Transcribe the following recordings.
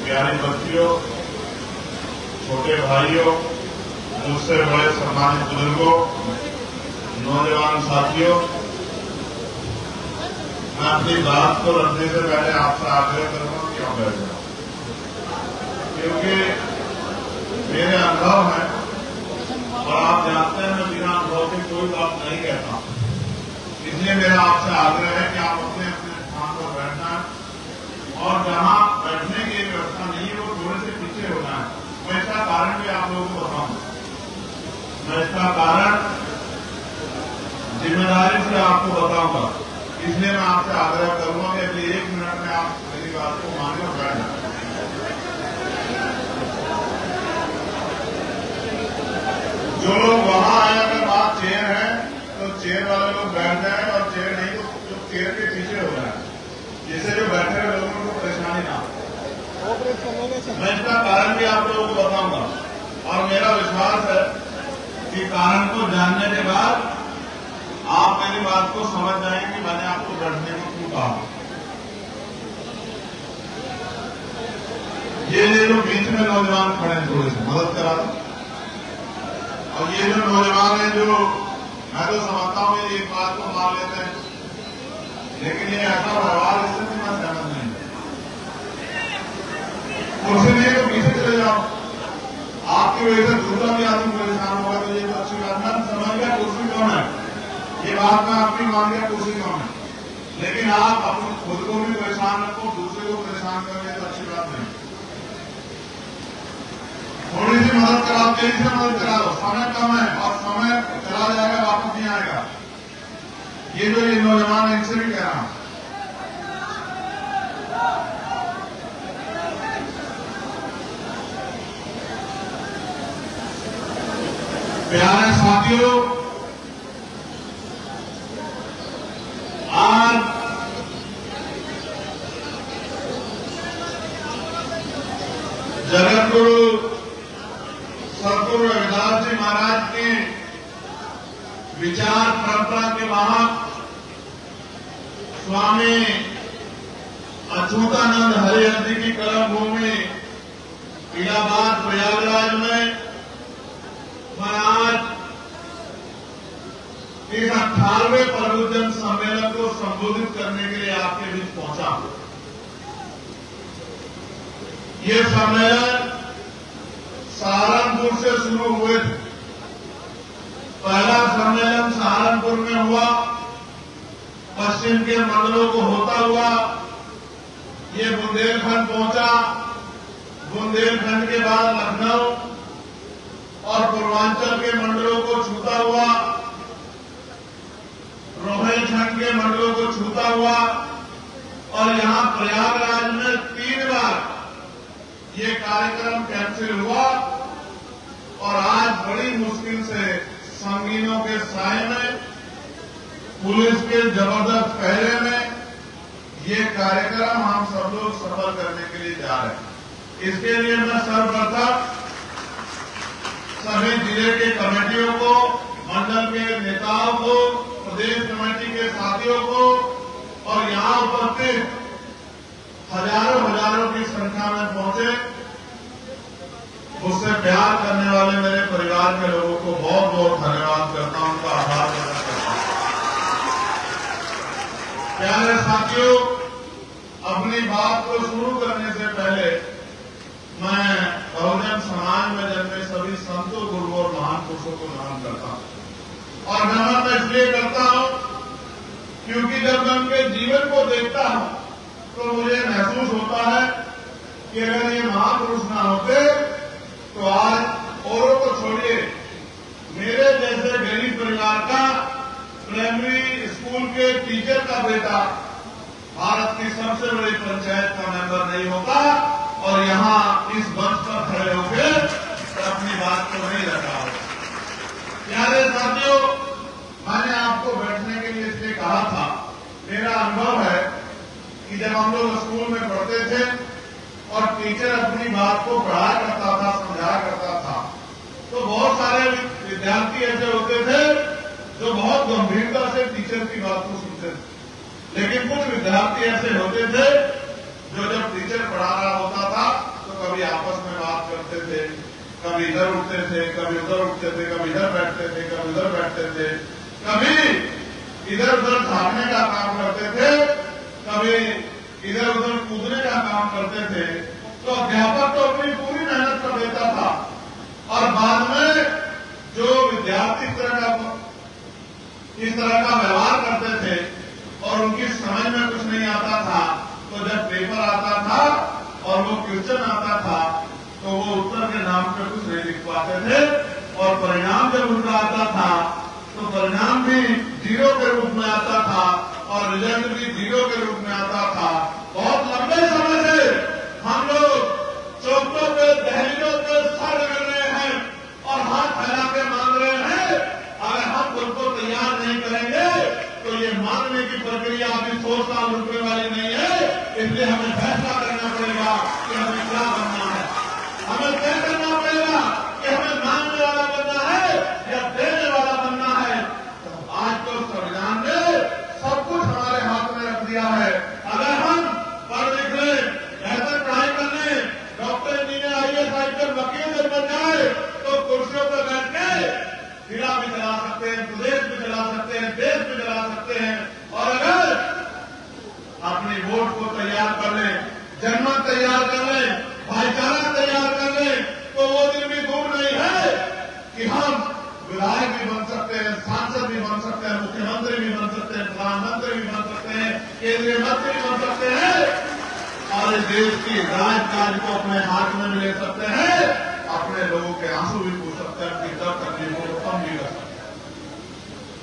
प्यारी बच्चियों, छोटे भाइयों, मुझसे बड़े सम्मानित बुजुर्गों, नौजवान साथियों, मैं अपनी बात को रखने से पहले आपसे आग्रह करूंगा कि आप बैठ जाओ, क्योंकि मेरे अनुभव है और आप जानते हैं मैं बिना अनुभव के कोई बात नहीं कहता। इसलिए मेरा आपसे आग्रह है कि आप अपने अपने स्थान पर बैठना है और जहां बैठने की व्यवस्था नहीं है वो थोड़े से पीछे होना है। मैं इसका कारण भी आप लोगों को बताऊंगा। मैं इसका कारण जिम्मेदारी से आपको बताऊंगा। इसलिए मैं आपसे आग्रह करूंगा कि अगले 1 मिनट में आप मेरी बात को माने और बैठ जाए। जो लोग वहां आए, अगर बात चेयर है तो चेयर वाले लोग बैठ जाए और चेयर नहीं तो जो चेयर के पीछे हो जाए, जिससे जो बैठे हुए लोगों को परेशानी ना हो। मैं इसका कारण भी आप लोगों को बताऊंगा और मेरा विश्वास है कि कारण को जानने के बाद आप मेरी बात को समझ जाएंगे कि मैंने आपको बैठने को क्यों कहा। ये जो बीच में नौजवान खड़े हैं, थोड़े से मदद करा दो। और ये जो नौजवान है, जो मैं तो समझता हूं ये एक बात को मान लेते हैं, लेकिन ये ऐसा व्यवहार इससे भी मैं सहमत नहीं। कुर्सी नहीं तो पीछे चले जाओ। आपकी वजह से दूसरा भी आदमी परेशान होगा तो ये तो अच्छी बात है। समझ गया कुर्सी कौन है, ये बात मैं आपकी मान गया कुर्सी कौन है, लेकिन आप अपने खुद को भी परेशान रखो, दूसरे को परेशान करोगे तो अच्छी बात नहीं। थोड़ी सी मदद कराओ, तेजी से मदद करा दो। समय कम है और समय चला जाएगा, वापस नहीं आएगा। ये जो ये नौजवान इनसे भी कह रहा हूं, प्यारे साथियों, आज जगत गुरु सतगुरु रविदास जी महाराज की विचार परंपरा के वाहक स्वामी अच्युतानंद हरिहर जी की कर्म भूमि इलाहाबाद प्रयागराज में मैं आज इस 18वें प्रबुद्धजन सम्मेलन को संबोधित करने के लिए आपके बीच पहुंचा हूं। ये सम्मेलन सहारनपुर से शुरू हुए थे। पहला सम्मेलन सहारनपुर में हुआ, पश्चिम के मंडलों को होता हुआ ये बुंदेलखंड पहुंचा। बुंदेलखंड के बाद लखनऊ और पूर्वांचल के मंडलों को छूता हुआ, रोहिलखंड के मंडलों को छूता हुआ और यहां प्रयागराज में 3 बार ये कार्यक्रम कैंसिल हुआ और आज बड़ी मुश्किल से संगीनों के साए में, पुलिस के जबरदस्त पहरे में ये कार्यक्रम हम सब लोग सफल करने के लिए जा रहे हैं। इसके लिए मैं सर्वप्रथम सभी जिले के कमेटियों को, मंडल के नेताओं को, प्रदेश कमेटी के साथियों को और यहां उपस्थित हजारों की संख्या में पहुंचे मुझसे प्यार करने वाले मेरे परिवार के लोगों को बहुत बहुत धन्यवाद करता हूं, उनका आभार व्यक्त करता हूं। प्यारे साथियों, अपनी बात को शुरू करने से पहले मैं बहुजन समाज में जन्मे सभी संतों, गुरुओं और महान पुरुषों को नमन करता हूं। और नमन मैं इसलिए करता हूं क्योंकि जब मैं उनके जीवन को देखता हूं तो मुझे महसूस होता है कि अगर ये महापुरुष ना होते तो आज औरों को छोड़िए, मेरे जैसे गरीब परिवार का प्राइमरी स्कूल के टीचर का बेटा भारत की सबसे बड़ी पंचायत का मेंबर नहीं होता और यहां इस मंच पर खड़े होकर अपनी बात को नहीं रखा होता। प्यारे साथियों, मैंने आपको बैठने के लिए इसलिए कहा था, मेरा अनुभव है कि जब हम लोग स्कूल में पढ़ते थे और टीचर अपनी बात को पढ़ाया करता था, समझाया करता था, तो बहुत सारे विद्यार्थी ऐसे होते थे जो बहुत गंभीरता से टीचर की बात को सुनते थे, लेकिन कुछ विद्यार्थी ऐसे होते थे जो जब टीचर पढ़ा रहा होता था कभी आपस में बात करते थे, कभी इधर उठते थे, कभी उधर उठते थे, कभी इधर बैठते थे, कभी उधर बैठते थे, कभी इधर उधर भागने का काम करते थे, कभी इधर उधर कूदने का काम करते थे। तो अध्यापक तो अपनी पूरी मेहनत कर देता था और बाद में जो विद्यार्थी इस तरह का व्यवहार करते थे और उनकी समझ में कुछ नहीं आता था, तो जब पेपर आता था और वो क्वेश्चन आता था तो वो उत्तर के नाम पे कुछ नहीं लिख पाते थे और परिणाम जब उनका आता था तो परिणाम भी 0 के रूप में आता था और रिजल्ट भी 0 के रूप में आता था। बहुत लंबे समय से हम लोग चौकों पे, दहलीजों पे सर रगड़ रहे हैं और हाथ फैला के मांग रहे हैं। अगर हम खुद को तैयार नहीं करेंगे तो ये मांगने की प्रक्रिया अभी 100 साल रुकने वाली नहीं है। इसलिए हमें फैसला करना पड़ेगा कि हमें क्या बनना है। हमें तय करना पड़ेगा कि हमें मांगने वाला बनना है या देने वाला बनना है। आज तो संविधान ने सब कुछ हमारे हाथ में रख दिया है। अगर हम पढ़ लिख लें, बेहतर पढ़ाई कर लें, डॉक्टर, इंजीनियर, IAS, IPS, वकील जब बन जाए तो कुर्सियों पर बैठ के जिला भी चला सकते हैं, प्रदेश भी चला सकते हैं, देश भी चला सकते हैं। और अगर अपनी वोट को तैयार कर लें, जनमत तैयार कर लें, भाईचारा तैयार कर लें, तो वो दिन भी दूर नहीं है कि हम विधायक भी बन सकते हैं, सांसद भी बन सकते हैं, मुख्यमंत्री भी बन सकते हैं, प्रधानमंत्री भी बन सकते हैं, केंद्रीय मंत्री भी बन सकते हैं और इस देश की राजकाज को अपने हाथ में ले सकते हैं। अपने लोगों के आंसू भी पूछ सकते हैं, अपनी दर्द तकलीफों को कम भी कर सकते हैं।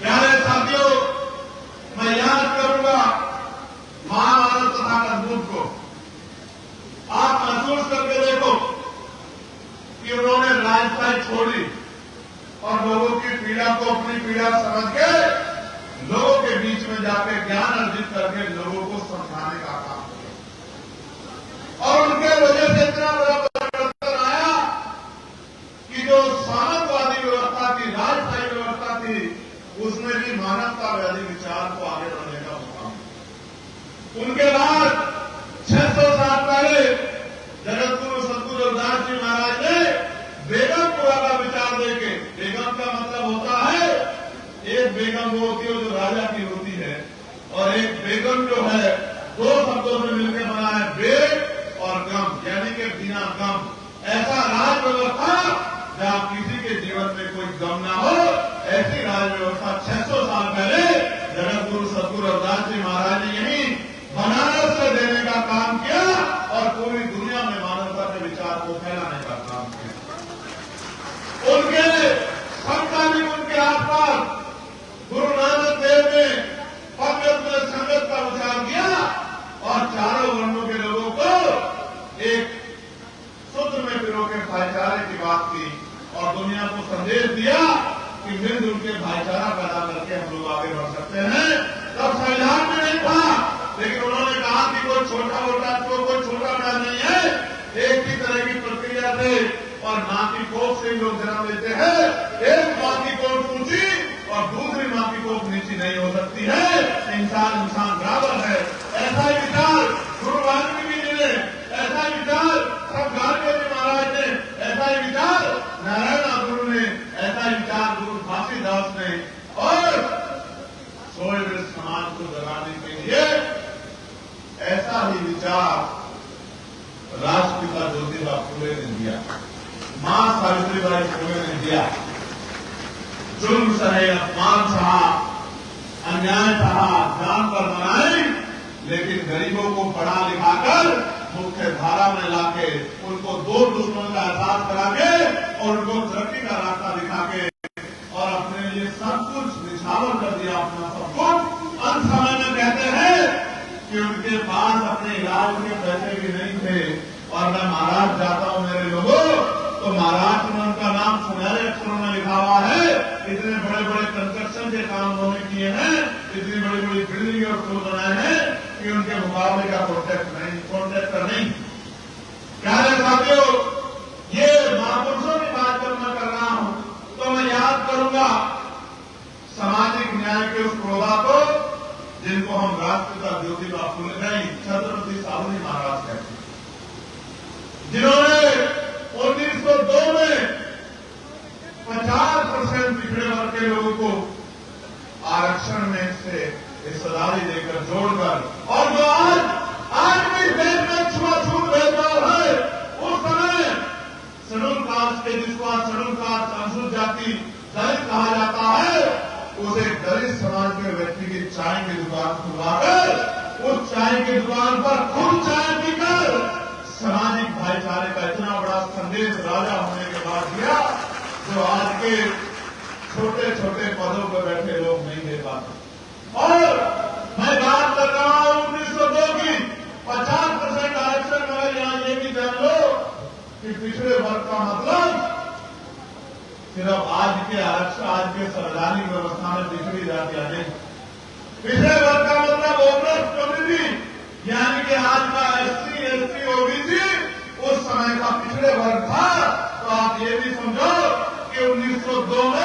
प्यारे साथियों, मैं याद करूंगा महाभारत तथा अद्भुत को। आप महसूस करके देखो कि उन्होंने राजपाट छोड़ी और लोगों की पीड़ा को अपनी पीड़ा समझ के लोगों के बीच में जाके ज्ञान अर्जित करके लोगों को समझाने का काम किया और उनके वजह से इतना बड़ा परिवर्तन आया कि जो सामंतवादी व्यवस्था थी, राजशाही व्यवस्था थी, उसमें भी मानवतावादी विचार को आगे बढ़ने का मौका मिला। उनके बाद 600 साल पहले जगतगुरु सतगुरु रविदास जी महाराज ने बेगमपुरा का विचार देके, बेगम का मतलब होता है, एक बेगम वो होती है जो राजा की होती है और एक बेगम जो है 2 शब्दों से मिलकर बना है, बेग और गम, यानी कि बिना गम। ऐसा राज व्यवस्था जहां किसी के जीवन में कोई गम ना हो, ऐसी राज व्यवस्था 600 साल पहले जगतगुरु सतगुरु रविदास जी महाराज ने यही बनारस से देने का काम किया और पूरी दुनिया में मानवता के विचार को फैलाने का काम किया। उनके समकालीन, उनके आसपास गुरु नानक देव ने पंगत में संगत का विचार किया और चारों वर्णों के लोगों को एक सूत्र में पिरो के भाईचारे की बात की और दुनिया को संदेश दिया कि मिलजुल के भाईचारा पैदा करके हम लोग आगे बढ़ सकते हैं। तब संविधान में नहीं था, लेकिन उन्होंने कहा कि कोई छोटा मोटा तो कोई छोटा बड़ा नहीं है, एक ही तरह की प्रक्रिया से और मां की कोख से लोग जन्म लेते हैं। एक मां की कोख ऊंची और दूसरी मां की कोख नीची नहीं हो सकती है। इंसान इंसान बराबर है। ऐसा ही विचार गुरु वाल्मीकि जी ने, ऐसा ही विचार शंकराचार्य जी महाराज ने, ऐसा ही विचार नारायण गुरु ने, ऐसा ही विचार गुरु घासीदास ने और सोए हुए समाज को जगाने के लिए ऐसा ही विचार राष्ट्रपिता ज्योतिबा फुले ने दिया, मां सावित्रीबाई फुले ने दिया। जुल्म सहे, अपमान सहा, अन्याय सहा, जान पर बनाए, लेकिन गरीबों को पढ़ा लिखाकर मुख्य धारा में लाके उनको दो दुश्मन का एहसास करा के और उनको तरक्की का रास्ता दिखा के और अपने लिए सब कुछ निछावर कर दिया, अपना सब कुछ। अंत समय में कहते हैं कि उनके पास अपने इलाज के पैसे भी नहीं थे और मैं महाराज जाता हूं मेरे लोगों, तो महाराज ने उनका नाम सुनहरे अक्षरों में लिखा हुआ है। इतने बड़े बड़े कंस्ट्रक्शन के काम उन्होंने किए हैं, इतनी बड़ी बड़ी बिल्डिंग और पुल बनाए हैं कि उनके मुकाबले का कॉन्ट्रैक्टर नहीं। प्यारे साथियों, ये महापुरुषों की बात जब मैं कर रहा हूं तो मैं याद करूंगा सामाजिक न्याय के उस प्रोधा को जिनको हम राष्ट्रपिता ज्योतिबा फुले नहीं, छत्रपति साहू जी महाराज कहते हैं, जिन्होंने आरक्षण में से हिस्सेदारी देकर जोड़कर, और जो आज भी देश में छुआछूत भेदभाव है, उस समय शेड्यूल कास्ट के, जिसको शेड्यूल कास्ट अनुसूचित जाति दलित कहा जाता है, उसे दलित समाज के व्यक्ति की चाय की दुकान खुलवाकर उस चाय की दुकान पर खुद चाय पीकर सामाजिक भाईचारे का इतना बड़ा संदेश राजा होने के बाद दिया, जो आज के छोटे छोटे पदों पर बैठे लोग नहीं दे पाते। और मैं बात कर रहा हूं 1902 की 50% आरक्षण, मगर यहां ये भी जान लो कि पिछड़े वर्ग का मतलब सिर्फ आज के आरक्षण, आज के संवैधानिक व्यवस्था में पिछड़ी जातियां नहीं। पिछड़े वर्ग का मतलब ओबीसी कम्युनिटी, यानी कि आज का एससी, एसटी, ओबीसी उस समय का पिछड़े वर्ग था। तो आप ये भी समझो कि 1902 में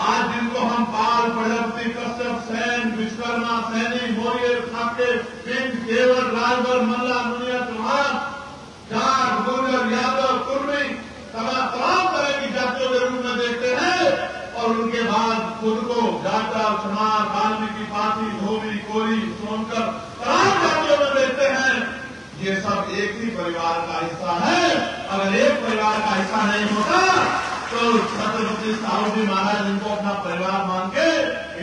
आज जिनको हम पाल, प्रजापति, कश्यप, सेन, विश्वकर्मा, सैनी, मौर्य, ठाकरे, सिंह, केवल, राजभर, मल्ला, मुनिया, चौहान, जाट, गुर्जर, यादव, कुर्मी, तमाम तरह की जातियों के रूप में देखते हैं। और उनके बाद खुद को जाटा, चमार, वाल्मीकि, पाठी, धोबी, कोरी, सोनकर, तमाम जातियों में देखते हैं। ये सब एक ही परिवार का हिस्सा है। अगर एक परिवार का हिस्सा नहीं होता तो छत्रपति साहू जी महाराज इनको अपना परिवार मान के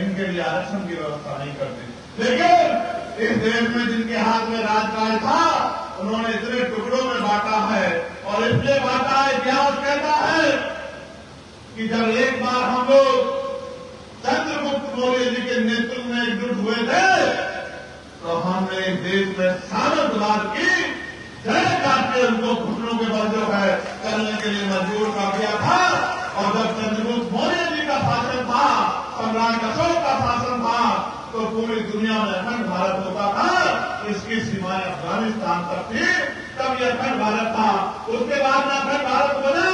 इनके लिए आरक्षण की व्यवस्था नहीं करते। लेकिन इस देश में जिनके हाथ में राजकाज था, उन्होंने इतने टुकड़ों में बांटा है, और इसलिए बांटा है, इतिहास कहता है कि जब एक बार हम लोग चंद्रगुप्त मौर्य जी के नेतृत्व में एकजुट हुए थे, तो हमने देश में सामंतवाद की जय काट के उनको घुटनों के बल जो है करने के लिए मजबूर कर दिया था। और जब चंद्रगुप्त मौर्य जी का शासन था, सम्राट अशोक का शासन था, तो पूरी दुनिया में अखंड भारत होता था। इसकी सीमाएं अफगानिस्तान तक थी, तब यह अखंड भारत था। उसके बाद न अखंड भारत बना,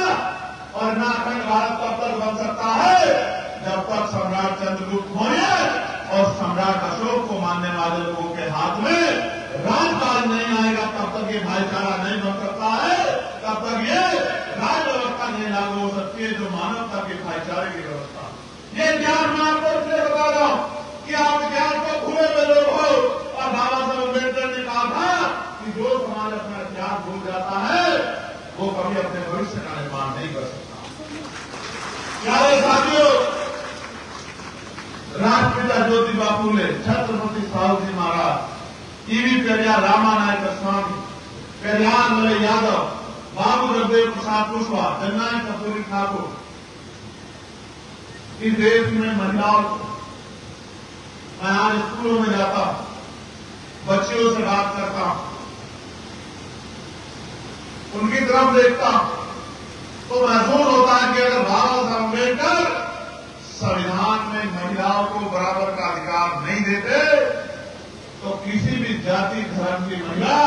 और न अखंड भारत तब तक बन सकता है जब तक सम्राट चंद्रगुप्त मौर्य और सम्राट अशोक को मानने वाले लोगों के हाथ में राजकाज नहीं आएगा, तब तक ये भाईचारा नहीं बन सकता है, तब तक ये राज व्यवस्था नहीं लागू हो सकती है, जो मानवता के भाईचारे की व्यवस्था। ये ज्ञान मैं आपको इसलिए बता रहा हूं कि आप ज्ञान को भूले हुए लोग हो। और बाबा साहब अम्बेडकर ने कहा था कि जो समाज अपना इतिहास भूल जाता है, वो कभी अपने भविष्य का निर्माण नहीं कर सकता। प्यारे साथियों, राष्ट्रपिता ज्योतिबा फूले, छत्रपति साहू जी महाराज, ईवी पेरियार रामानायक स्वामी, पेरियार मलय यादव, बाबू जगदेव प्रसाद कुशवाहा, जननायक कस्तूरी ठाकुर, इस देश में महिलाओं को, मैं आज स्कूलों में जाता हूं, बच्चियों से बात करता हूं, उनकी तरफ देखता हूं, तो महसूस होता है कि अगर बाबा साहब अम्बेडकर संविधान में महिलाओं को बराबर का अधिकार नहीं देते, तो किसी भी जाति धर्म की महिला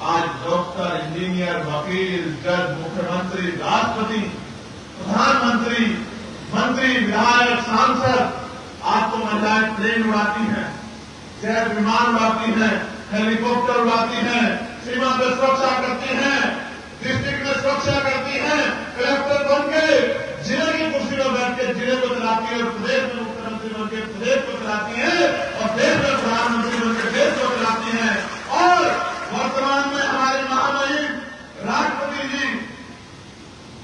आज डॉक्टर, इंजीनियर, वकील, जज, मुख्यमंत्री, राष्ट्रपति, प्रधानमंत्री, मंत्री, विधायक, सांसद, आज तो महिलाएं ट्रेन उड़ाती हैं, जेट विमान उड़ाती हैं, हेलीकॉप्टर उड़ाती हैं, सीमा पर सुरक्षा करती हैं, डिस्ट्रिक्ट में सुरक्षा करती हैं, कलेक्टर बन के जिले की कुर्सी पर बैठ के जिले को चलाती है, और प्रदेश में मुख्यमंत्री बन के प्रदेश को चलाती है, और देश में प्रधानमंत्री बन के देश को चलाती है। और वर्तमान में हमारे महामहिम राष्ट्रपति जी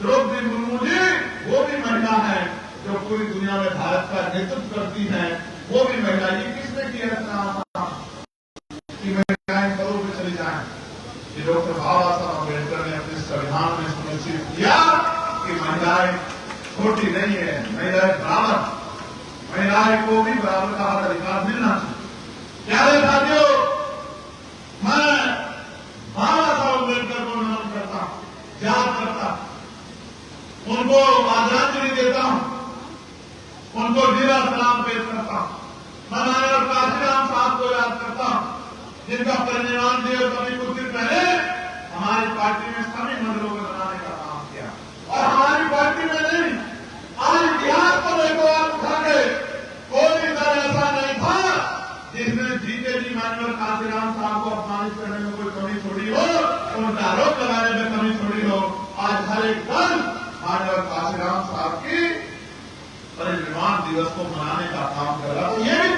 द्रौपदी मुर्मू जी, वो भी महिला है, जो पूरी दुनिया में भारत का नेतृत्व करती है, वो भी महिला। ये किसने किया था कि महिलाएं करोड़ में चली जाए? ये डॉक्टर बाबा साहब अम्बेडकर ने अपने संविधान में सुनिश्चित किया कि महिलाएं छोटी नहीं है, महिलाएं बराबर, महिलाएं को भी बराबर का अधिकार मिलना चाहिए। प्यारे साथियों, मैं बाबा साहब अम्बेडकर को नमन करता हूं, याद करता हूं, उनको आदरांजलि देता हूं, उनको जीरा सलाम पेश करता हूं। मैं मानव काशीराम साहब को याद करता हूं, जिनका परिनिर्वाण दिवस अभी कुछ दिन पहले हमारी पार्टी में सभी मंडलों को बनाने का काम किया। और हमारी पार्टी में नहीं, आज इतिहास को देखो आप उठा के, कोई दल ऐसा नहीं था जिसने जीते जी मानव काशीराम साहब को अपमानित करने में कोई कमी छोड़ी हो, उनका आरोप लगाने में कमी छोड़ी हो। आज हर एक दल मानव काशीराम साहब की परिनिर्वाण दिवस को मनाने का काम कर रहा है। ये भी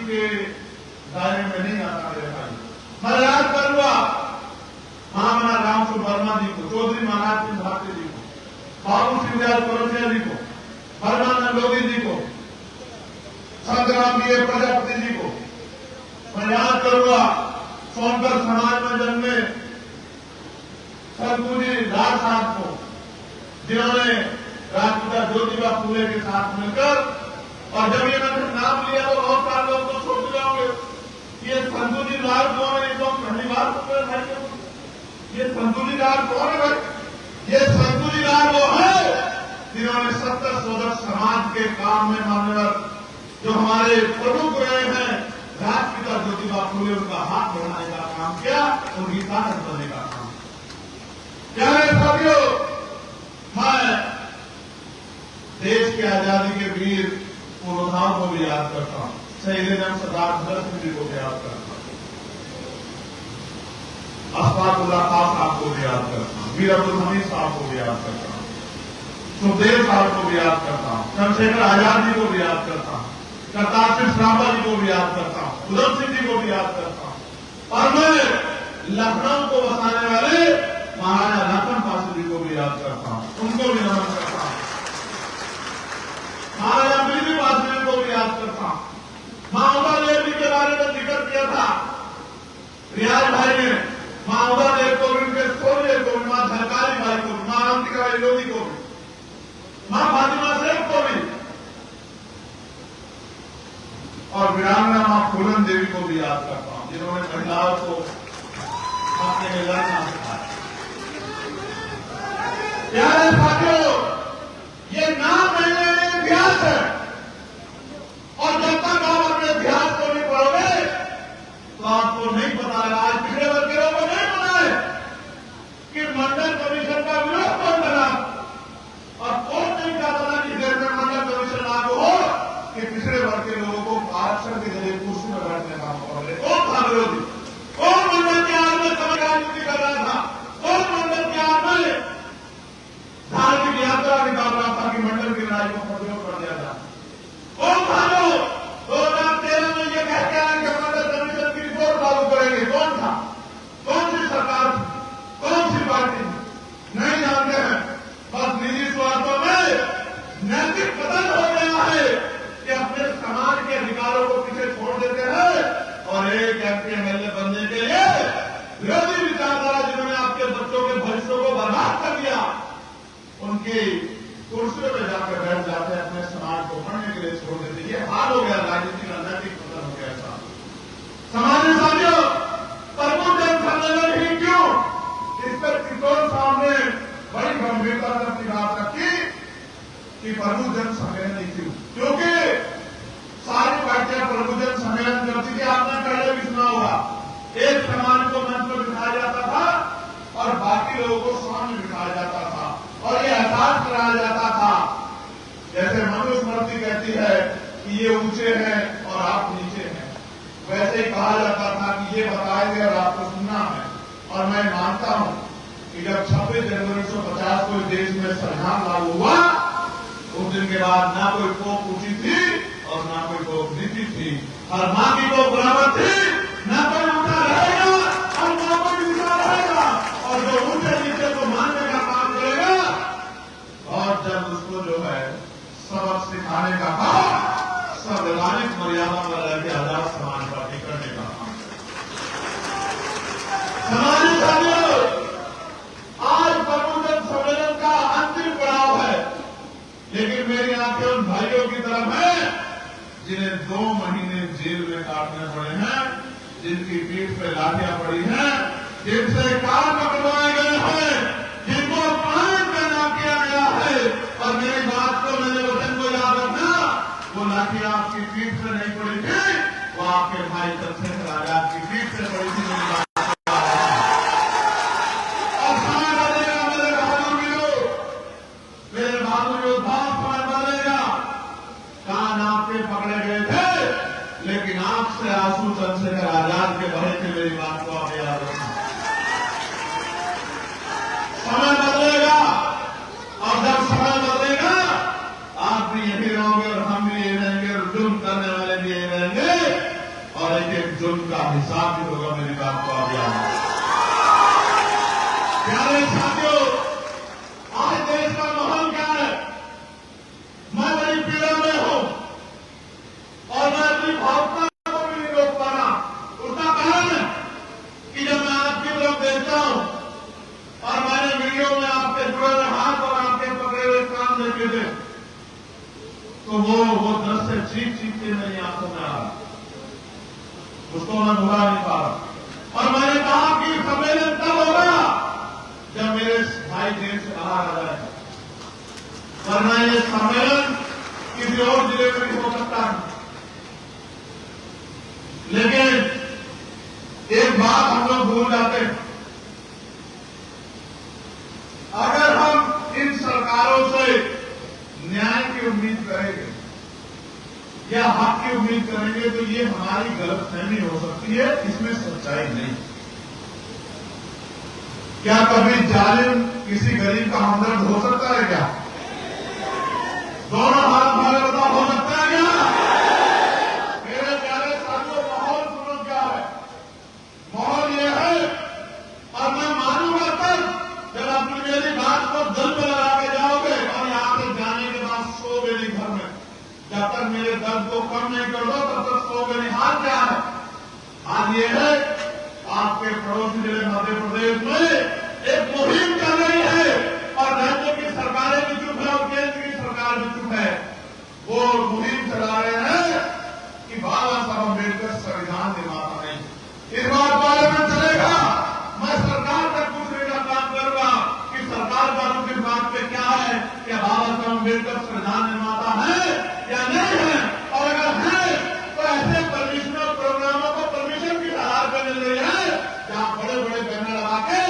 के दायरे में नहीं आता मेरे भाई। मैं याद करूंगा महामना राम वर्मा जी को, चौधरी महाराज सिंह भारती जी को, बाबू सिंह कोरसिया जी को, परमानंद लोधी जी को, संतराम बी प्रजापति जी को। मैं याद करूंगा सोनकर समाज में जन्मे सरगुजी लाल साहब को, जिन्होंने राजपिता ज्योतिबा फूले के साथ मिलकर, और जब ये मैंने नाम लिया तो बहुत सारे लोग तो सोच जाओगे ये संतुजी लाल कौन है, तो पहली बार भाई ये संतुजी लाल कौन है भाई? ये संतुजी लाल वो है जिन्होंने सत्तर सोदक समाज के काम में मान्यवर जो हमारे प्रमुख रहे हैं राजपिता ज्योतिबा फूले, उनका हाथ बढ़ाने का काम किया, उनकी ताकत बनने का काम। प्यारे साथियों, मैं देश की आजादी के वीर पुरोधाओं को भी याद करता हूं, शहीद जंग सरदार भगत सिंह जी को भी याद करता हूं, अशफाकुल्लाह खान साहब को भी याद करता हूं, वीर अब्दुल हमीद साहब को भी याद करता हूं, सुखदेव साहब को भी याद करता हूं, चंद्रशेखर आजाद जी को भी याद करता हूं, करतार सिंह सराभा जी को भी याद करता हूं, उधम सिंह जी को भी याद करता हूं, और मैं लखनऊ को बसाने वाले महाराजा लखन पासी जी को भी याद करता हूं, उनको भी नमन करता हूं, महाराजा बिजली पासी को भी याद करता हूं। मां उदा देव जी के बारे में जिक्र किया था रियाज भाई ने, मां उदा देव को भी, उनके सोने को भी, मां झलकारी भाई को भी, मां अंतिका लोधी को भी, मां फातिमा शेख को भी, और वीरांगना मां फूलन देवी को भी याद करता हूं, जिन्होंने महिलाओं को अपने में लड़ना सिखाया। प्यारे साथियों, ये नाम मैंने इतिहास है, और जब तक आप अपने इतिहास को नहीं पढ़ोगे तो आपको नहीं पता है, आज पिछड़े वर्ग के लोगों को नहीं पता है कि मंडल कमीशन का विरोध कौन करा, और कौन नहीं चाहता था कि देश में मंडल कमीशन लागू हो कि पिछड़े वर्ग के लोगों को आरक्षण के जरिए कुर्सी में बैठने का मौका मिले। कौन था विरोधी? कौन मंडल के आड़ में समय राजनीति कर रहा था? कौन मंडल के आड़ में धार्मिक यात्रा निकाल रहा था कि मंडल की लड़ाई को प्रतिरोध कर दिया था? कौन था जो 2013 में ये कह के आए कि मंडल कमीशन की रिपोर्ट लागू करेंगे? कौन था? कौन सी सरकार थी? कौन सी पार्टी थी? नहीं जानते हैं। बस निजी स्वार्थों में नैतिक पतन हो गया है कि अपने समाज के अधिकारों को पीछे छोड़ देते हैं, और एक एमपी एमएलए बनने के लिए विरोधी विचारधारा जिन्होंने आपके बच्चों के भविष्य को बर्बाद कर दिया, उनकी कुर्सियों पर जाकर बैठ जाते हैं, अपने समाज को पढ़ने के लिए छोड़ देते। ये हाल हो गया, राजनीति का नैतिक पतन हो गया। समाज साथियों, प्रमुख जन सम्मेलन ही क्यों, इस पर किशोर साहब ने बड़ी गंभीरता से अपनी बात रखी कि प्रमुख जन सम्मेलन ही क्यों, क्योंकि सारी पार्टियां प्रमुख जन सम्मेलन करती थी। आपने पहले भी सुना होगा, एक समाज को मंच पर बिठाया जाता था और बाकी लोगों को सामने बिठाया जाता था, और ये एहसास कराया जाता था, जैसे मनुस्मृति कहती है कि ये ऊंचे हैं और आप नीचे हैं, वैसे ही कहा जाता था कि ये बताएंगे और आपको सुनना है। और मैं मानता हूं कि जब 26 जनवरी 1950 को देश में संविधान लागू हुआ, उस दिन के बाद ना कोई तोप ऊंची थी और ना कोई तोप नीची थी, हर मां की तोप बराबर थी, ना कोई ऊंचा रहेगा और ना कोई नीचा रहेगा, और जो ऊंचे नीचे को मानने का काम करेगा, और जब उसको जो है सबक सिखाने का काम, संवैधानिक मर्यादा में रहकर आजाद समाज पार्टी करने का काम। समाज साथियों, आज प्रमुख सम्मेलन का अंतिम पड़ाव है, लेकिन मेरी आंखें उन भाइयों की तरफ है जिन्हें 2 महीने जेल में काटने पड़े हैं, जिनकी पीठ पे लाठियां पड़ी हैं, जिनसे कान पकड़वाए गए हैं, जिनको अपमान करना किया गया है। और मेरी बात को, मेरे वचन को याद रखना, वो लाठियां आपकी पीठ से नहीं पड़ी थी, वो आपके भाई चंद्रशेखर आजाद की पीठ से पड़ी थी। मेरी बात और समय बदलेगा मेरे बहादुर योद्धा, समय बदलेगा। कान आपके पकड़े गए थे, लेकिन आंख से आंसू चंद्रशेखर आजाद के बहे थे। मेरी बात को आप याद रखना। समय बदलेगा, और जब समय बदलेगा आप भी यही रहोगे और हम भी यही रहेंगे, और जुर्म करने वाले भी यही रहेंगे। उनका हिसाब भी होगा। मेरी बात को आप याद रखें। प्यारे साथियों, आज देश का माहौल क्या है? मैं बड़ी पीड़ा में हूं और मैं अपनी भावना को भी नहीं रोक पा रहा। उसका कारण है कि जब मैं आपकी तरफ देखता हूं और मैंने वीडियो में आपके जुड़े हुए हाथ और आपके पकड़े हुए कान देखे थे, तो वो दृश्य चीख चीख के मेरी आंखों में आ रहा, उसको मैं भुला नहीं पा रहा। और मैंने कहा कि सम्मेलन तब होगा जब मेरे भाई जेल से बाहर आ जाए, वरना ये सम्मेलन किसी और जिले में भी हो सकता है। लेकिन एक बात हम लोग भूल जाते हैं, अगर हम इन सरकारों से न्याय की उम्मीद करेंगे या हक की उम्मीद करेंगे तो ये हमारी गलतफहमी हो सकती है, इसमें सच्चाई नहीं। क्या कभी जालिम किसी गरीब का हमदर्द हो सकता है क्या? दोनों हाथ भागवता हो सकता है क्या? मेरे प्यारे साथियों, माहौल सुनो क्या है? माहौल ये है, और मैं मानूंगा तब जब अपनी मेरी बात को दिल में लगा के जाओगे और यहां से जाने के बाद सोओगे नहीं घर में। जब तक मेरे दर्द को कम नहीं कर दो तब तक सोओगे नहीं। हाल क्या है? हाल ये है, आपके पड़ोसी जिले मध्य प्रदेश में एक मुहिम चल रही है और राज्य की सरकारें भी चुप है और केंद्र की सरकार भी चुप है। वो मुहिम चला रहे हैं कि बाबा साहब अम्बेडकर संविधान निर्माता नहीं। इस बात बारे में चलेगा, मैं सरकार तक पूछने का काम करूंगा कि सरकार का रुख इस बात पे क्या है, क्या बाबा साहब अम्बेडकर संविधान निर्माता है या नहीं है, और अगर है तो ऐसे परमिशनल प्रोग्रामों को परमिशन किस आधार पर मिल रही है जहां बड़े बड़े बैनर लगा के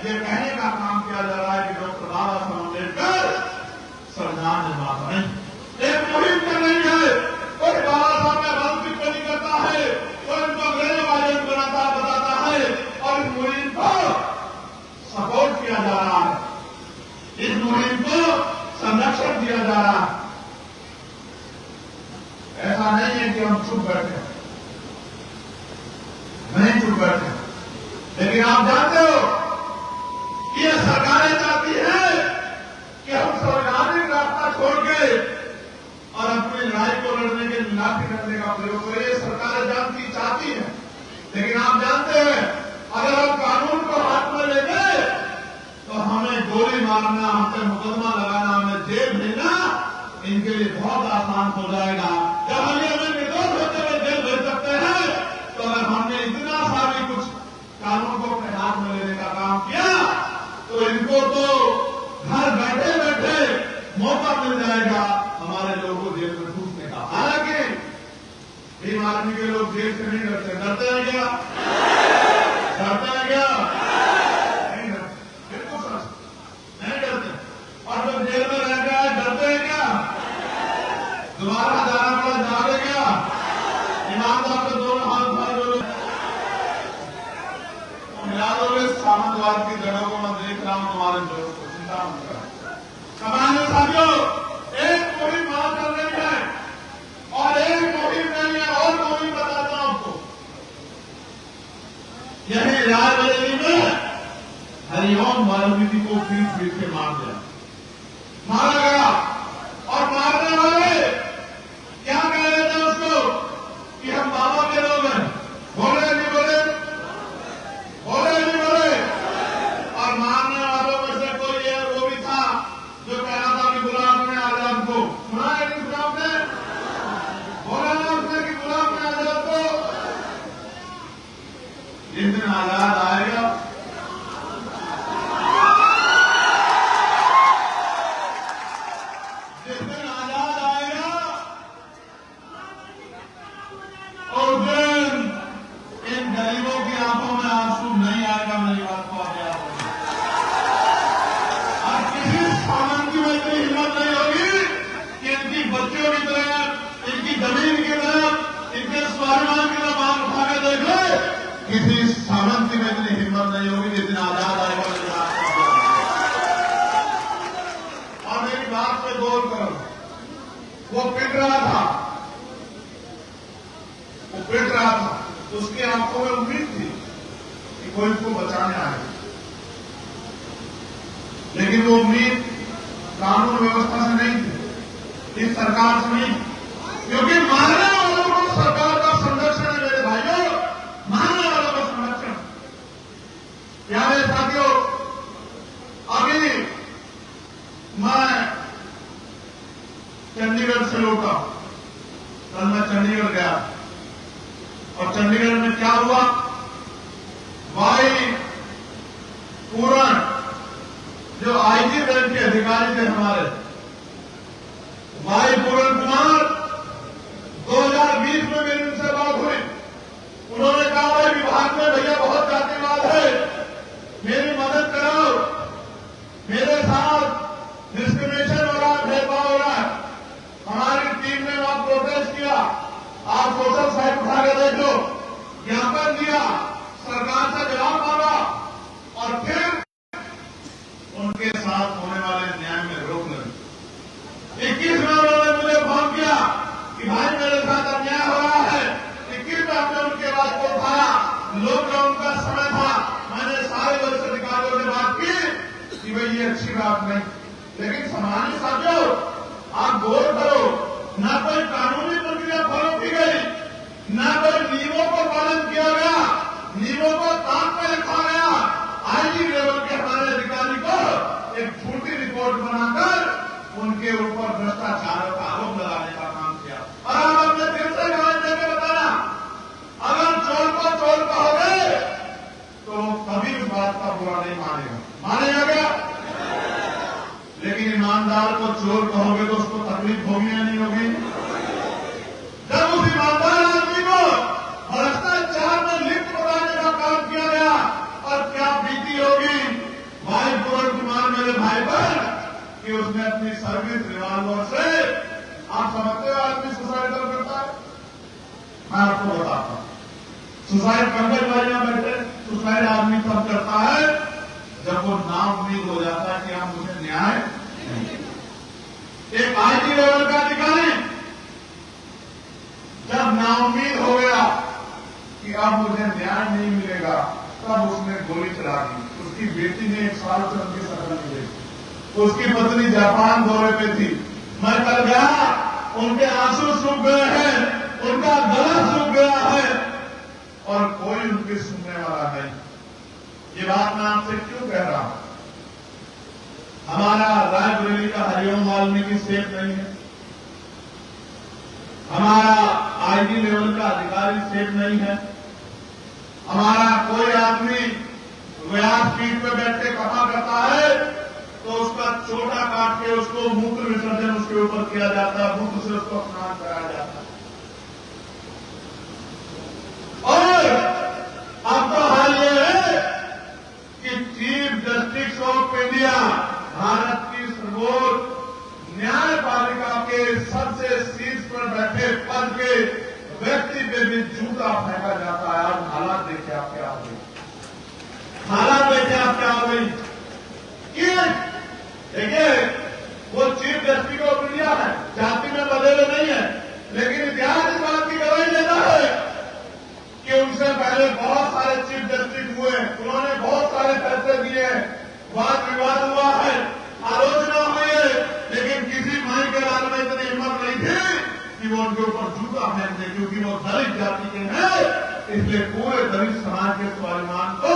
ये कहने का काम किया जा रहा है कि डॉक्टर बाबा साहब अम्बेडकर संविधान निर्माता नहीं। एक मुहिम चल रही है, कोई बाबा साहब का बल टिप्पणी करता है, कोई उनको अंग्रेजवादी बताता है और इस मुहिम को सपोर्ट किया जा रहा है, इस मुहिम को संरक्षण दिया जा रहा है। ऐसा नहीं है कि हम चुप बैठे, नहीं चुप बैठे, लेकिन आप जानते हो कि ये सरकारें चाहती है कि हम संवैधानिक रास्ता छोड़ के और अपनी लड़ाई को लड़ने के लाठी डंडे का प्रयोग करें। ये सरकारें चाहती हैं, लेकिन आप जानते हैं अगर हम कानून को हाथ में लेंगे तो हमें गोली मारना, हमसे मुकदमा लगाना, हमें जेल भेजना इनके लिए बहुत आसान हो जाएगा। जब हमें निर्दोष होते हुए जेल भेज सकते हैं, तो अगर हमने इतना सा भी कुछ कानून को अपने हाथ में लेने का काम किया तो इनको तो घर बैठे बैठे मौका मिल जाएगा हमारे लोगों को जेल में घुसने का। हालांकि भीम आर्मी के लोग जेल से नहीं डरते। डरते हैं क्या? डरते हैं क्या? नहीं डरते, बिल्कुल सच नहीं डरते। और जब जेल में रह गया डरते हैं क्या? दोबारा जाना पड़ा जाओगे क्या? ईमानदार के दोनों हाथ भाई मिला दोगे। सामंतवाद की जड़ों को मैं देख रहा हूं, तुम्हारे जड़ों को चिंता मत करो। सामान्य साथियों, एक मुहिम वहां चल रही है और एक मुहिम नहीं है, और मुहिम बताता हूं आपको। यही रायबरेली में हरिओम वाल्मीकि को पीट पीट के मारा गया और मारने वाले क्या कह रहे थे उसको कि हम बाबा के लोग हैं। बोले नहीं बोले, बोले नहीं बोले। और मारने वालों में से कोई ये वो भी था जो कह रहा था कि गुलाम ने आजाद को सुना है। किस गुलाम ने बोला ना उसने कि गुलाम ने आजाद को। जिस दिन आजाद आएगा, जिस दिन आजाद आएगा और दिन इन गरीबों की आंखों में आंसू नहीं आएगा। मेरी बात को आगे और किसी सामंती में इतनी हिम्मत नहीं होगी कि इनकी बच्चियों की तरफ, इनकी जमीन की तरफ, इनके स्वाभिमान की तरफ आंख उठा के देख ले। किसी सामंती में इतनी हिम्मत नहीं होगी जिस दिन आजाद आएगा। मेरी बात को और मेरी बात पे गौर करो। वो पिट रहा था, वो पिट रहा था उसकी आंखों में उम्मीद थी कि कोई उसको बचाने आएगा, लेकिन वो उम्मीद कानून व्यवस्था से नहीं थी, इस सरकार से नहीं, क्योंकि मारने वालों को सरकार का संरक्षण है मेरे भाइयों, मारने वालों का संरक्षण। प्यारे साथियों, अभी मैं चंडीगढ़ से लौटा, कल मैं चंडीगढ़ गया और चंडीगढ़ में क्या हुआ, भाई पूरण जो आईजी रैंक के अधिकारी थे हमारे, भाई पूरण कुमार, 2020 में मेरी उनसे बात हुई, उन्होंने कहा भाई विभाग में भैया बहुत जातिवाद है, मेरी मदद कराओ, मेरे साथ डिस्क्रिमिनेशन हो रहा है, भेदभाव हो रहा है। हमारी टीम ने वहां प्रोटेस्ट किया, आप सोशल साइट उठा के देख लो, ज्ञापन दिया, सरकार से जवाब मांगा और फिर उनके साथ होने वाले न्याय में रोक लगी। 21 में उन्होंने मुझे फोन किया कि भाई मेरे साथ अन्याय हो रहा है। 21 में हमने उनके बात को उठाया, लॉकडाउन का समय था, मैंने सारे वरिष्ठ अधिकारियों से बात की कि भाई ये अच्छी बात नहीं, लेकिन सामान्य साथियों आप गौर करो, ना कोई कानूनी प्रक्रिया फॉलो की गई, ना कोई नियमों को पालन किया गया, नियमों को ताक में रखा गया। आईजी लेवल के हमारे अधिकारी को एक झूठी रिपोर्ट बनाकर उनके ऊपर भ्रष्टाचार का आरोप लगाने का काम किया। और अब हमने फिर से गवाही देकर बताया, अगर चोर को चोर कहोगे तो कभी इस बात का बुरा नहीं मानेगा, मानेगा क्या? लेकिन ईमानदार को चोर कहोगे तो उसको तकलीफ होगी या नहीं होगी? जब उस ईमानदार आदमी को भ्रष्टाचार में लिप्त बनाने का काम किया गया और क्या बीती होगी भाई पूरण कुमार मेरे भाई पर, कि उसने अपनी सर्विस रिवॉल्वर से, आप समझते हो आदमी सुसाइड करता है? मैं आपको बताता हूं, सुसाइड करने वाले यहां बैठे, सुसाइड आदमी तब करता है जब वो नाउम्मीद हो जाता है कि अब मुझे न्याय नहीं। एक आईजी लेवल का अधिकारी जब नाउम्मीद हो गया कि अब मुझे न्याय नहीं मिलेगा, तब उसने गोली चला दी। उसकी बेटी ने 1 साल से उनकी शकल नहीं देखी, उसकी पत्नी जापान दौरे पे थी, मैं कल गया, उनके आंसू सूख गए हैं, उनका गला सूख गया है और कोई उनकी सुनने वाला नहीं। ये बात मैं आपसे क्यों कह रहा हूं? हमारा रायबरेली का हरिओम वाल्मीकि सेफ नहीं है, हमारा आईजी लेवल का अधिकारी सेफ नहीं है, हमारा कोई आदमी व्यासपीठ पे बैठ के कथा करता है तो उसका चोटा काट के उसको मूत्र विसर्जन उसके ऊपर किया जाता है, मूत्र से उसको स्नान कराया जाता है। और अब तो हाल ये है कि chief justice of India, Bharat की सर्वोच्च न्यायपालिका के सबसे शीर्ष पर बैठे पद के व्यक्ति पे भी जूता फेंका जाता है। आज हालात देखिए आप क्या हो गई, हालात देखिए आप क्या हो गई। देखिए वो चीफ जस्टिस ऑफ इंडिया है, जाति में बदले नहीं है, लेकिन इतिहास इस बात की गवाही देता है कि उनसे पहले बहुत सारे चीफ जस्टिस हुए, उन्होंने बहुत सारे फैसले दिए, वाद विवाद हुआ है, आलोचना हुई है, लेकिन किसी माई के लाल में इतनी हिम्मत नहीं थी कि वो उनके ऊपर जूता फेंक दे, क्योंकि वो दलित जाति के हैं, इसलिए पूरे दलित समाज के स्वाभिमान को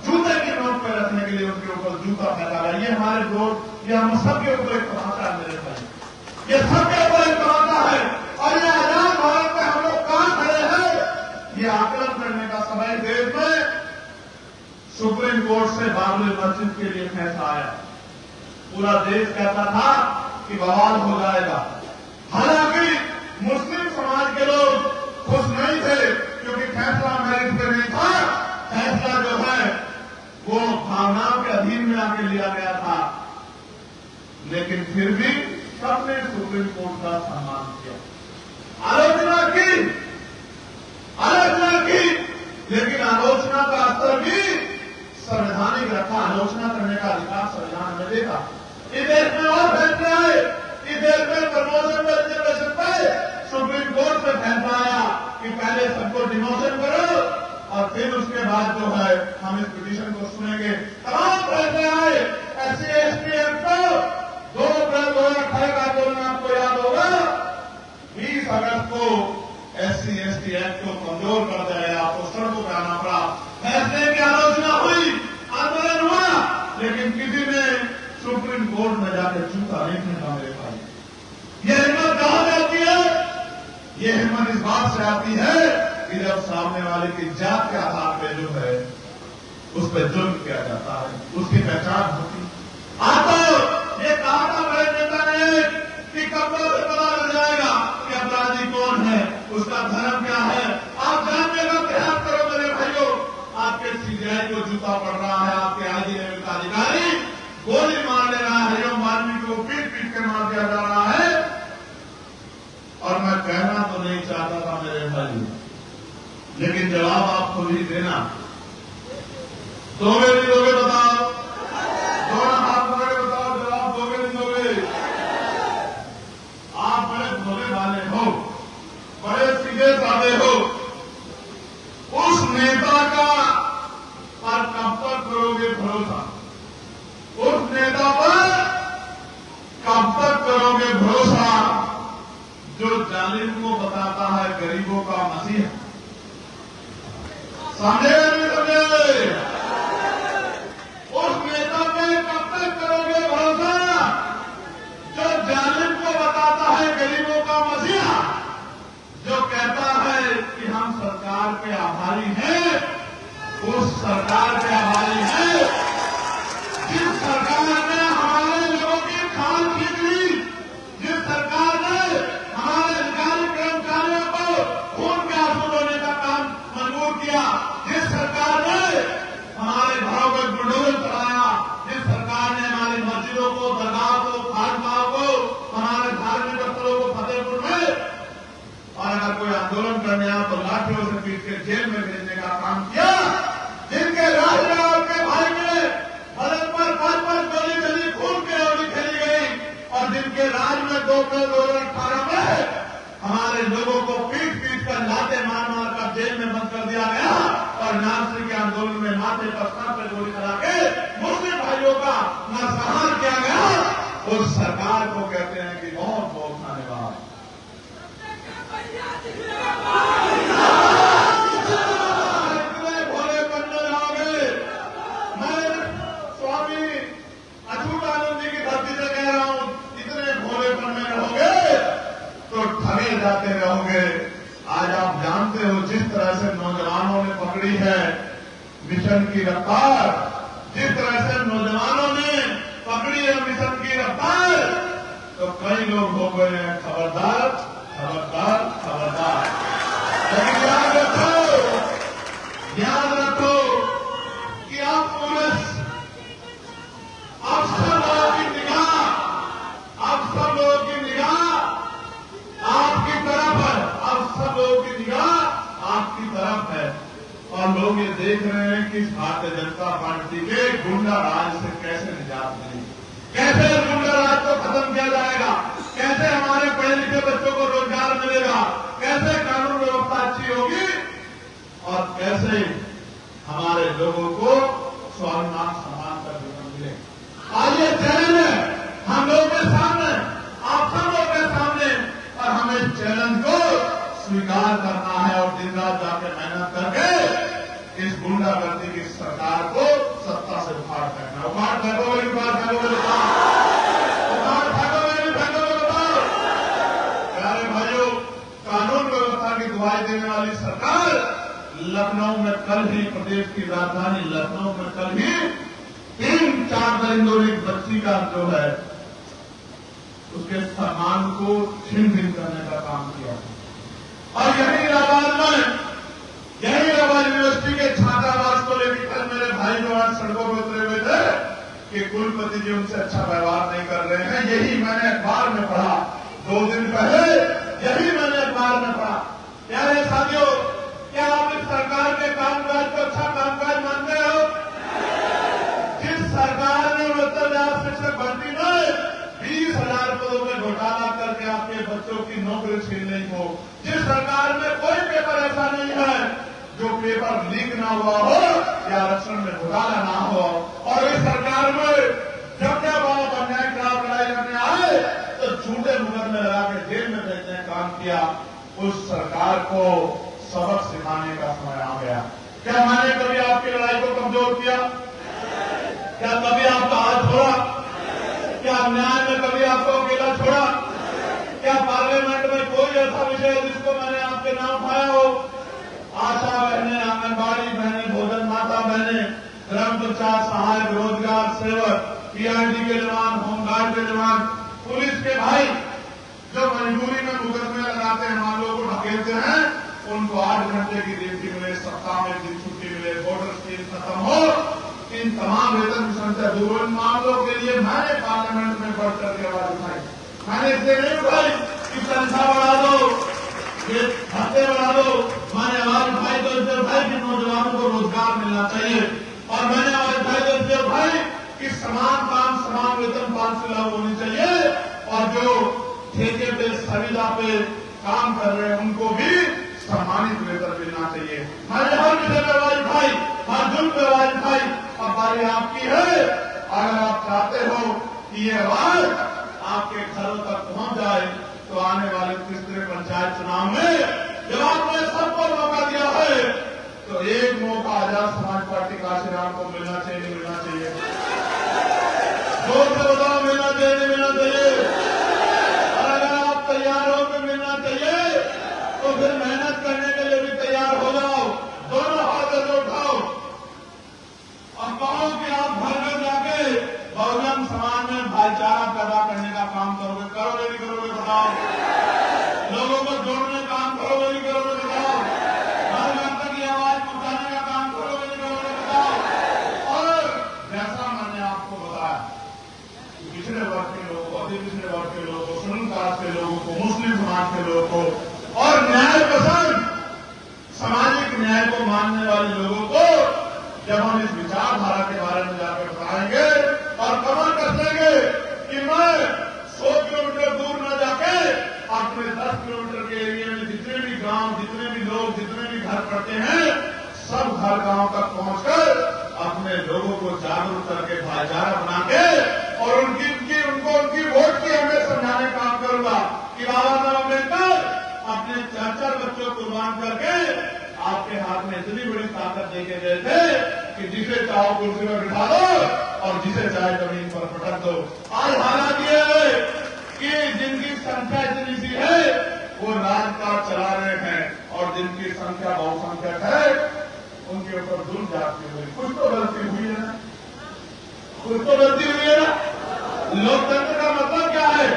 जूते की नोक पर रखने के लिए उनके ऊपर जूता फेंका गया। ये हमारे लोग, ये हम सबके ऊपर एक तमाशा है मेरे भाई, ये सबके ऊपर एक तमाशा है। और ये आजाद भारत में हम लोग कहां खड़े हैं, ये आकलन करने का समय देश में सुप्रीम कोर्ट से बाबरी मस्जिद के लिए फैसला आया। पूरा देश कहता था कि बवाल हो जाएगा, हालांकि मुस्लिम समाज के लोग खुश नहीं थे, क्योंकि फैसला मेरिट पे नहीं था, फैसला जो है वो भावनाओं के अधीन में आके लिया गया था। लेकिन फिर भी सबने सुप्रीम कोर्ट का सम्मान किया, आलोचना की, लेकिन आलोचना का असर भी संवैधानिक रखा, आलोचना करने का अधिकार संविधान में देगा। इस देश में और फैसले आए, इस देश में प्रमोशन रिजर्वेशन पे सुप्रीम कोर्ट में फैसला आया कि पहले सबको डिमोशन करो और फिर उसके बाद जो है हम इस पिटीशन को सुनेंगे। तमाम फैसले आए SC ST एक्ट को 2 अप्रैल 2018 का आंदोलन आपको याद होगा। 20 अगस्त को SC ST एक्ट को कमजोर कर दिया गया, आपको सड़कों पर आना पड़ा, फैसले की आलोचना हुई, आंदोलन हुआ, लेकिन किसी ने सुप्रीम कोर्ट में जाकर जूता नहीं फेंका मेरे भाई। यह हिम्मत कहां से आती है? यह हिम्मत इस बात से आती है कि जब सामने वाले की जात के आधार पे जो है उस पर जुल्म किया जाता है, उसकी पहचान होती। आप तो ये कहा था बड़े नेता ने कि कब्र से पता लग जाएगा कि अपराधी कौन है, उसका धर्म क्या है। आप जानने का प्रयास करो मेरे भाइयों। आपके CBI को जूता पड़ रहा है, आपके IG लेवल का अधिकारी गोली मार ले रहा है, यो मानवी को पीट पीट के मार दिया जा रहा है। और मैं कहना तो नहीं चाहता था मेरे भाई, लेकिन जवाब आपको भी देना। दोगे नहीं दोगे बताओ? दोनों हाथ पकड़ के बताओ, जवाब दोगे नहीं दोगे? आप बड़े भोले वाले हो, बड़े सीधे साधे हो। उस नेता का पर कब तक करोगे भरोसा? उस नेता पर कब तक करोगे भरोसा जो जालिम को बताता है गरीबों का मसीहा? समझे नहीं समझे? उस नेता पे कब तक करोगे भरोसा जो जालिम को बताता है गरीबों का मसीहा, जो कहता है कि हम सरकार के आभारी हैं, उस सरकार के आभारी हैं जिस सरकार ने हमारे लोगों की खाल खींच ली, जिस सरकार ने हमारे अधिकारी कर्मचारियों को खून के आंसू रोने का काम मंजूर किया, जिस सरकार ने हमारे घरों पर बुलडोजर चलाया, जिस सरकार ने हमारी मस्जिदों को, दरगाह को, खानकाह को, हमारे धार्मिक स्थलों को फतेहपुर में, और अगर कोई आंदोलन करने आया तो लाठियों से पीट के जेल में भेजने का काम किया, जिनके राज में आपके भाई के बदन पर 5-5 गोली चली, खून की होली खेली गई, और जिनके राज में 2 अप्रैल 2018 में हमारे लोगों को पीट पीट कर लाते मार मार कर जेल में बंद कर दिया गया, और नासिर के आंदोलन में माथे पर सर पर गोली चला के मुस्लिम भाइयों का नरसंहार किया गया। उस सरकार को कहते हैं कि बहुत बहुत धन्यवाद। इतने भोले बनने जाओगे, मैं स्वामी अच्युतानंद जी की धरती से कह रहा हूं, इतने भोलेपन में रहोगे तो ठगे जाते रहोगे। आज आप जानते हो जिस तरह से नौजवानों ने पकड़ी है मिशन की रफ्तार, जिस तरह से नौजवानों ने पकड़ी है मिशन की रफ्तार, तो कई लोग हो गए हैं खबरदार खबरदार खबरदार। लेकिन याद रखो कि आप पुलिस, आप सब लोगों की निगाह, आप सब लोगों की निगाह आपकी तरफ है, आप सब लोगों की निगाह आपकी तरफ है, और लोग ये देख रहे हैं कि भारतीय जनता पार्टी के गुंडा राज से कैसे निजात मिली, कैसे गुंडा राज को खत्म किया जाएगा, कैसे हमारे पढ़े लिखे बच्चों को रोजगार मिलेगा, कैसे कानून व्यवस्था अच्छी होगी, और कैसे हमारे लोगों को स्वाभिमान सम्मान का जीवन मिलेगा। आज ये चैलेंज है हम लोगों के सामने, आप सब लोगों के सामने, और हमें इस चैलेंज को स्वीकार करना है और दिन रात जाकर मेहनत करके इस गुंडागर्दी की सरकार को सत्ता से उखाड़ फेंकना। उखाड़ फेंकोगे, उखाड़ फेंकोगे, उखाड़ फेंकोगे, फेंकोगे बताओ। प्यारे भाइयों, कानून व्यवस्था की दुहाई देने वाली सरकार लखनऊ में कल ही, प्रदेश की राजधानी लखनऊ में कल ही 3-4 दरिंदों ने एक बच्ची का जो है उसके सम्मान को छीन छीन करने का काम किया, और यही इलाहाबाद यूनिवर्सिटी के छात्रावास को लेकर कल मेरे भाई जो आज सड़कों पर उतरे हुए थे कि कुलपति जी उनसे अच्छा व्यवहार नहीं कर रहे हैं। यही मैंने अखबार में पढ़ा 2 दिन पहले, यही मैंने अखबार में पढ़ा। प्यारे साथियों, क्या आप इस सरकार के कामकाज को अच्छा कामकाज मानते हो? जिस सरकार ने 69,000 शिक्षक भर्ती में 20,000 पदों में घोटाला करके आपके बच्चों की नौकरी छीन ली हो, जिस सरकार में कोई पेपर जो पेपर लीक ना हुआ हो या आरक्षण में घोटाला ना हो। और इस सरकार में जब जब आप अन्याय खिलाफ लड़ाई करने आए तो झूठे मुकदमे लगा के जेल में भेजने का काम किया। उस सरकार को सबक सिखाने का समय आ गया। क्या मैंने कभी आपकी लड़ाई को कमजोर किया? क्या कभी आपका हाथ छोड़ा? क्या अन्याय में कभी आपको अकेला छोड़ा? क्या पार्लियामेंट में कोई ऐसा विषय है जिसको मैंने आपके नाम उठाया हो? आशा बहने, आंगनबाड़ी बहने, भोजन माता बहने, ग्राम पंचायत सहायक, रोजगार सेवक, पीआरडी के जवान, होमगार्ड के जवान, पुलिस के भाई जो मजबूरी में मुकदमे लगाते हैं, हम लोगों को ढकेलते हैं, उनको 8 घंटे की ड्यूटी मिले, सप्ताह में 1 दिन छुट्टी मिले, बॉर्डर स्कीम खत्म हो, इन तमाम वेतन की संख्या दूर। इन मामलों के लिए मैंने पार्लियामेंट में बढ़ करके आवाज उठाई। मैंने इसलिए नहीं उठाई कि तनख्वाह बढ़ा दो, ये भत्ते बढ़ा दो। मैंने आवाज उठाई तो इसलिए उठाई कि नौजवानों को रोजगार मिलना चाहिए। और मैंने आवाज उठाई तो इसलिए उठाई कि समान काम समान वेतन 500 लागू होनी चाहिए। और जो ठेके पे संविदा पे काम कर रहे हैं उनको भी सम्मानित वेतन मिलना चाहिए। मैंने हर विषय पर आवाज उठाई, हर जुल्म पे आवाज उठाई। अब बारी आपकी है। अगर आप चाहते हो कि ये आवाज आपके घरों तक पहुंच जाए तो आने वाले तीसरे पंचायत चुनाव में जब आपने सबको मौका दिया है तो एक मौका आजाद समाज पार्टी काशीराम को मिलना चाहिए, नहीं मिलना चाहिए? जोर से बताओ, मिलना चाहिए, नहीं मिलना चाहिए? और अगर आप तैयार हो तो मिलना चाहिए तो फिर मेहनत करने के लिए भी तैयार हो जाओ। दोनों हाथ से उठाओ और कहो कि आप घर घर जाके बहुजन समाज में भाईचारा पैदा करने का काम करोगे। करोगे नहीं करोगे बताओ? लोगों को जोड़ने का काम करोगे नहीं करोगे बताओ? घर घर तक ये आवाज पहुंचाने का काम करोगे नहीं करोगे बताओ? और जैसा मैंने आपको बताया, पिछड़े वर्ग के लोगों को, अति पिछड़े वर्ग के लोगों को, शेड्यूल कास्ट के लोगों को, मुस्लिम समाज के लोगों को और न्याय पसंद सामाजिक न्याय को मानने वाले लोगों को जब हम इस विचारधारा के बारे में जाकर बताएंगे और कमर कर देंगे कि मैं 100 किलोमीटर दूर न जाके अपने 10 किलोमीटर के एरिया में जितने भी गांव, जितने भी लोग, जितने भी घर पड़ते हैं, सब घर गांव तक पहुंचकर अपने लोगों को जागरूक करके भाईचारा बना के और उनकी वोट की हमें समझाने का काम करूंगा कि बाबा साहब अम्बेडकर अपने 4 बच्चों को कुर्बान करके आपके हाथ में इतनी बड़ी ताकत देके गए थे कि जिसे चाहो कुर्सी पर बिठा दो और जिसे चाहे जमीन पर पटक दो। आज हालात ये है कि जिनकी संख्या इतनी सी है वो राजकाज चला रहे हैं और जिनकी संख्या बहुसंख्यक है उनके ऊपर जुल्म जाती हुई। कुछ तो गलती हुई है ना, कुछ तो गलती हुई है ना। लोकतंत्र का मतलब क्या है?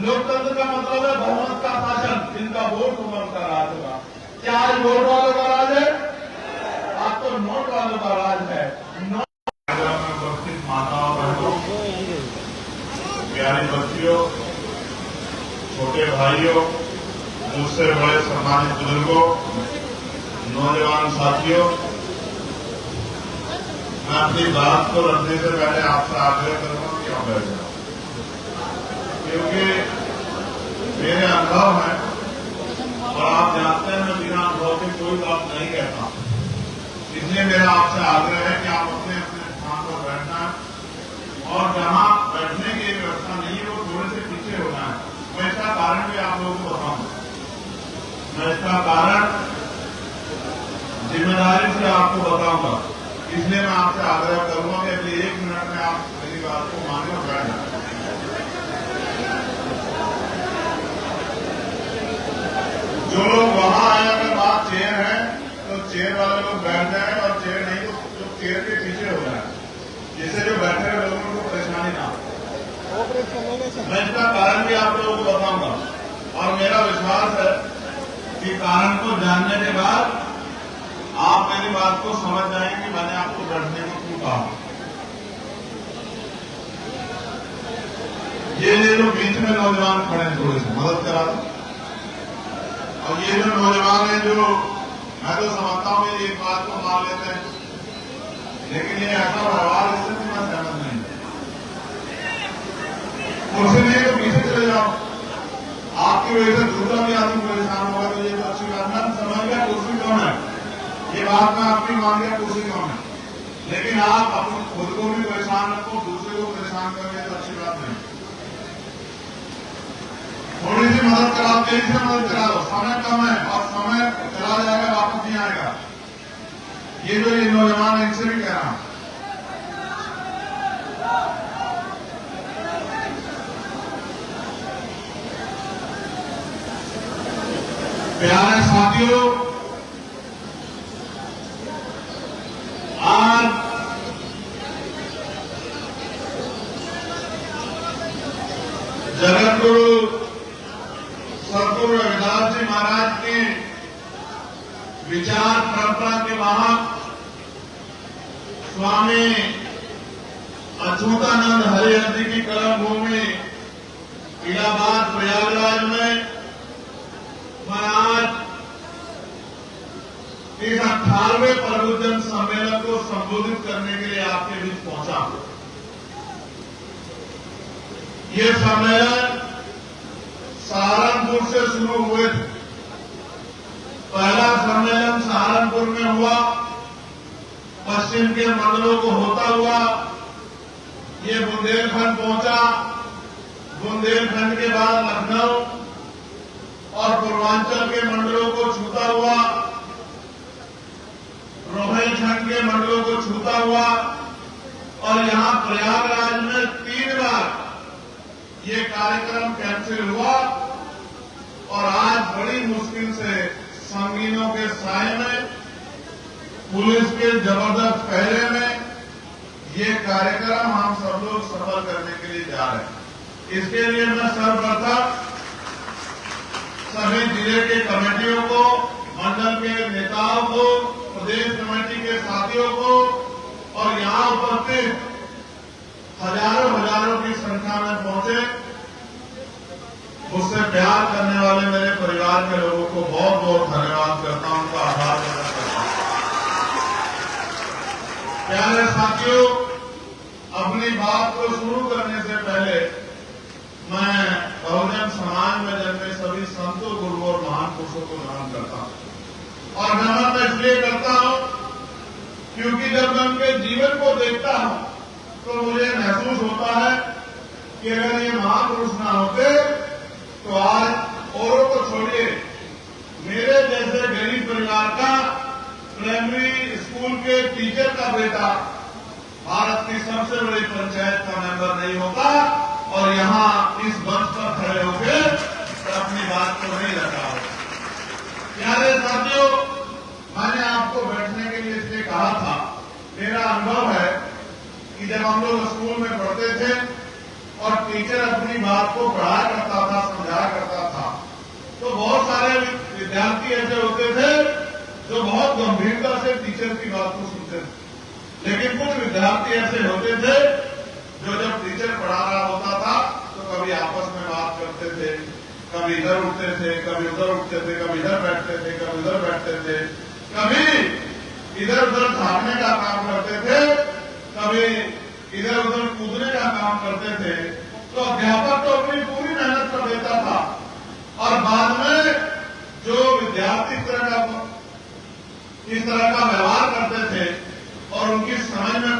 लोकतंत्र का मतलब है बहुमत का शासन, जिनका वोट होगा उनका राज होगा। क्या आज वोट वालों का राज है? आप तो नोट वालों का राज है। उपस्थित माताओं, बहनों, प्यारी बच्चियों, छोटे भाइयों, मुझसे बड़े सम्मानित बुजुर्गों, नौजवान साथियों, मैं अपनी बात को रखने से पहले आपसे आग्रह करूंगा कि आप बैठ जाओ, क्योंकि मेरे अनुभव है और आप जानते हैं मैं बिना अनुभव के कोई बात नहीं कहता। इसलिए मेरा आपसे आग्रह है कि आप अपने अपने स्थान पर बैठना है और जहां बैठने की व्यवस्था नहीं है वो थोड़े से पीछे होना है। मैं इसका कारण भी आप लोगों को बताऊंगा। मैं इसका कारण जिम्मेदारी से आपको बताऊंगा। इसलिए मैं आपसे आग्रह करूंगा कि अगले 1 मिनट में आप मेरी बात को माने और बैठ जाए। जो लोग वहां आए अगर बात चेयर है तो चेयर वाले लोग बैठ जाए और चेयर नहीं तो चेयर के पीछे हो जाए, जिससे जो बैठे हुए लोगों को परेशानी ना हो। मैं इसका कारण भी आप लोगों को बताऊंगा और मेरा विश्वास है कि कारण को जानने के बाद आप मेरी बात को समझ जाएंगे कि मैंने आपको बैठने को क्यों कहा। ये जो बीच में नौजवान खड़े हैं थोड़े से मदद करा दो। और ये जो नौजवान है जो मैं तो समझता हूं ये एक बात को मान लेते हैं, लेकिन ये ऐसा व्यवहार इससे भी मैं सहमत नहीं। कुर्सी नहीं तो पीछे चले जाओ, आपकी वजह से दूसरा भी आदमी परेशान होगा तो ये तो अच्छी बात। मैं समझ गया कुर्सी कौन है, ये बात बाद में अपनी मांगे पूरी मांगे, लेकिन आप अपने खुद को भी परेशान रखो, दूसरे को परेशान करके तो अच्छी बात नहीं। थोड़ी सी मदद कराओ, तेजी से मदद कराओ, समय कम है और समय चला जाएगा, वापस नहीं आएगा। ये जो ये नौजवान है, इनसे भी कह रहा हूं, प्यारे साथियों, आज जगत गुरु सतगुरु रविदास जी महाराज के विचार परंपरा के वाहक स्वामी अच्युतानंद हरिहर जी की कर्म भूमि इलाहाबाद प्रयागराज में मैं आज इस 18वें प्रबुद्धजन सम्मेलन को संबोधित करने के लिए आपके बीच पहुंचा हूं। ये सम्मेलन सहारनपुर से शुरू हुए थे। पहला सम्मेलन सहारनपुर में हुआ, पश्चिम के मंडलों को होता हुआ ये बुंदेलखंड पहुंचा, बुंदेलखंड के बाद लखनऊ और पूर्वांचल के मंडलों को छूता हुआ, रोहिलखंड के मंडलों को छूता हुआ और यहां प्रयागराज में 3 बार ये कार्यक्रम कैंसिल हुआ और आज बड़ी मुश्किल से संगीनों के साए में, पुलिस के जबरदस्त पहरे में ये कार्यक्रम हम सब लोग सफल करने के लिए जा रहे हैं। इसके लिए मैं सर्वप्रथम सभी जिले के कमेटियों को, मंडल के नेताओं को, प्रदेश कमेटी के साथियों को और यहां उपस्थित हजारों की संख्या में पहुंचे मुझसे प्यार करने वाले मेरे परिवार के लोगों को बहुत बहुत धन्यवाद करता हूं, उनका आभार व्यक्त करता हूं। प्यारे साथियों, अपनी बात को शुरू करने से पहले मैं बहुजन समाज में जन्मे सभी संतों, गुरुओं और महान पुरुषों को नमन करता हूं। और नमन मैं इसलिए करता हूं क्योंकि जब मैं उनके जीवन को देखता हूं तो मुझे महसूस होता है कि अगर ये महापुरुष ना होते तो आज औरों को छोड़िए, मेरे जैसे गरीब परिवार का प्राइमरी स्कूल के टीचर का बेटा भारत की सबसे बड़ी पंचायत का मेंबर नहीं होता और यहां इस मंच पर खड़े होकर अपनी बात को नहीं रखा हो। प्यारे साथियों, मैंने आपको बैठने के लिए इसलिए कहा था, मेरा अनुभव है कि जब हम लोग स्कूल में पढ़ते थे और टीचर अपनी बात को पढ़ाया करता था, समझाया करता था, तो बहुत सारे विद्यार्थी ऐसे होते थे जो बहुत गंभीरता से टीचर की बात को सुनते थे, लेकिन कुछ विद्यार्थी ऐसे होते थे जो जब टीचर पढ़ा रहा होता था तो कभी आपस में बात करते थे, कभी इधर उठते थे, कभी उधर उठते थे, कभी इधर बैठते थे, कभी उधर बैठते थे, कभी इधर उधर भागने का काम करते थे, कभी इधर उधर कूदने का काम करते थे। तो अध्यापक तो अपनी पूरी मेहनत कर देता था और बाद में जो विद्यार्थी इस तरह का व्यवहार करते थे और उनकी समझ में